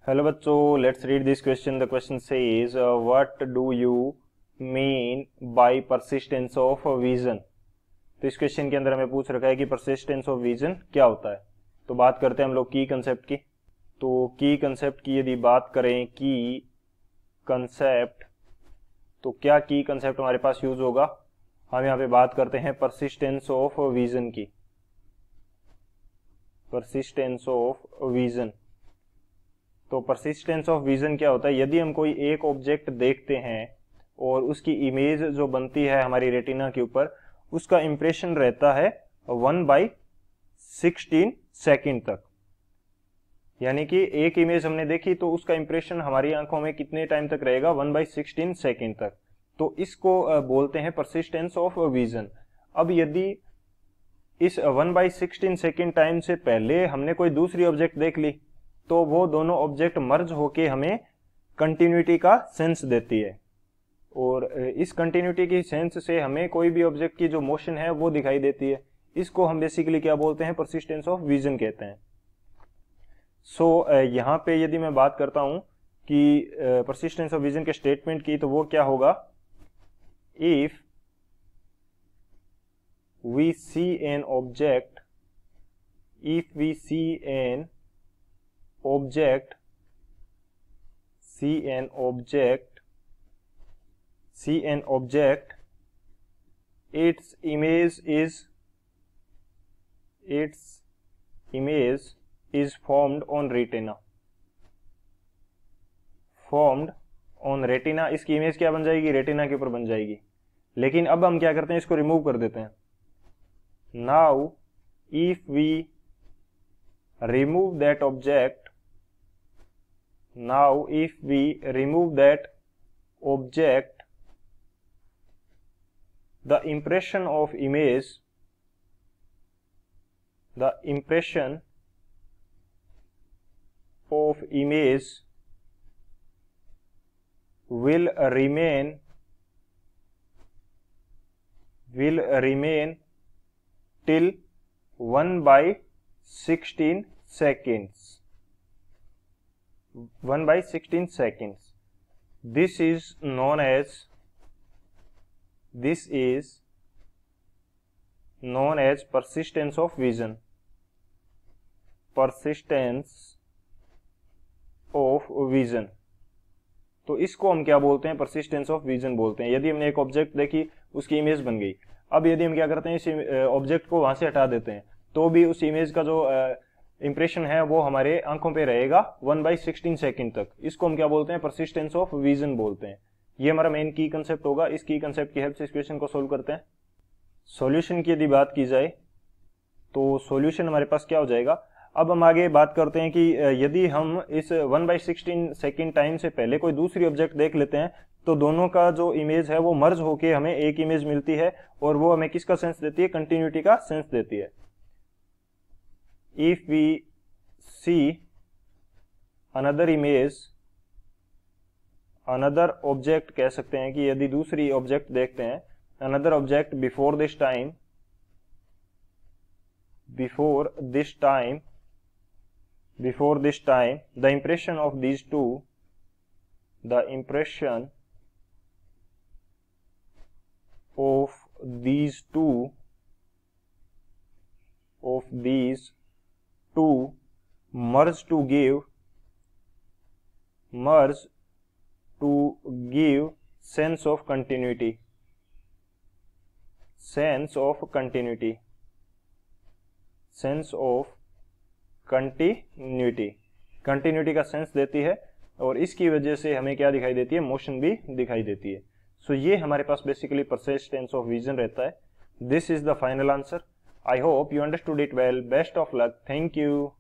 Hello बच्चों, let's read this question. The question says what do you mean by persistence of vision. तो इस question के अंदर हमें पूछ रखा है कि परसिस्टेंस ऑफ विजन क्या होता है। तो बात करते हैं हम लोग की कंसेप्ट की। तो की कंसेप्ट की यदि बात करें की कंसेप्ट, तो क्या की कंसेप्ट हमारे पास यूज होगा। हम यहाँ पे बात करते हैं परसिस्टेंस ऑफ विजन की। परसिस्टेंस ऑफ विजन, तो परसिस्टेंस ऑफ विजन क्या होता है। यदि हम कोई एक ऑब्जेक्ट देखते हैं और उसकी इमेज जो बनती है हमारी रेटिना के ऊपर, उसका इंप्रेशन रहता है 1/16 सेकेंड तक। यानी कि एक इमेज हमने देखी तो उसका इंप्रेशन हमारी आंखों में कितने टाइम तक रहेगा, 1/16 सेकेंड तक। तो इसको बोलते हैं परसिस्टेंस ऑफ विजन। अब यदि इस 1/16 सेकेंड टाइम से पहले हमने कोई दूसरी ऑब्जेक्ट देख ली तो वो दोनों ऑब्जेक्ट मर्ज होके हमें कंटिन्यूटी का सेंस देती है, और इस कंटिन्यूटी की सेंस से हमें कोई भी ऑब्जेक्ट की जो मोशन है वो दिखाई देती है। इसको हम बेसिकली क्या बोलते हैं, परसिस्टेंस ऑफ विजन कहते हैं। सो यहाँ पे यदि मैं बात करता हूं कि परसिस्टेंस ऑफ विजन के स्टेटमेंट की, तो वो क्या होगा, if we see an object, if we see an object its image is formed on retina। इसकी इमेज क्या बन जाएगी, रेटिना के ऊपर बन जाएगी। लेकिन अब हम क्या करते हैं, इसको रिमूव कर देते हैं। Now if we remove that object, the impression of image will remain till 1/16 seconds. 1/16 seconds. This is known as persistence of vision. तो इसको हम क्या बोलते हैं, परसिस्टेंस ऑफ विजन बोलते हैं। यदि हमने एक ऑब्जेक्ट देखी, उसकी इमेज बन गई। अब यदि हम क्या करते हैं, इस ऑब्जेक्ट को वहां से हटा देते हैं, तो भी उस इमेज का जो इंप्रेशन है वो हमारे आंखों पे रहेगा 1/16 सेकेंड तक। इसको हम क्या बोलते हैं, परसिस्टेंस ऑफ विजन बोलते हैं। ये हमारा मेन की कंसेप्ट होगा। इस की कंसेप्ट की हेल्प से इस क्वेश्चन को सोल्व करते हैं। सॉल्यूशन की यदि बात की जाए तो सॉल्यूशन हमारे पास क्या हो जाएगा। अब हम आगे बात करते हैं कि यदि हम इस 1/16 सेकेंड टाइम से पहले कोई दूसरी ऑब्जेक्ट देख लेते हैं तो दोनों का जो इमेज है वो मर्ज होके हमें एक इमेज मिलती है, और वो हमें किसका सेंस देती है, कंटिन्यूटी का सेंस देती है। If we see another image, another object कह सकते हैं कि यदि दूसरी ऑब्जेक्ट देखते हैं, another object before this time, the impression of these two merge to give sense of continuity, continuity का सेंस देती है, और इसकी वजह से हमें क्या दिखाई देती है, मोशन भी दिखाई देती है। सो ये हमारे पास बेसिकली परसिस्टेंस ऑफ विजन रहता है। This is the final answer. I hope you understood it well. Best of luck. Thank you.